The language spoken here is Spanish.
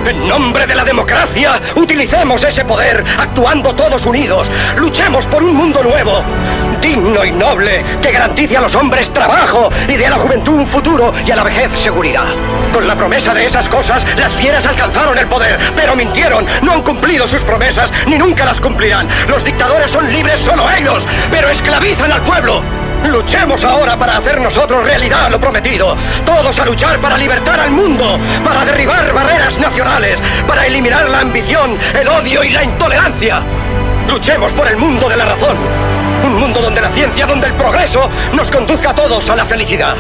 En nombre de la democracia, utilicemos ese poder, actuando todos unidos. Luchemos por un mundo nuevo, digno y noble, que garantice a los hombres trabajo y dé a la juventud un futuro y a la vejez seguridad. Con la promesa de esas cosas, las fieras alcanzaron el poder, pero mintieron, no han cumplido sus promesas, ni nunca las cumplirán. Los dictadores son libres solo ellos, pero esclavizan al pueblo. Luchemos ahora para hacer nosotros realidad lo prometido. Todos a luchar para libertar al mundo, para derribar barreras nacionales, para eliminar la ambición, el odio y la intolerancia. Luchemos por el mundo de la razón. Un mundo donde la ciencia, donde el progreso nos conduzca a todos a la felicidad.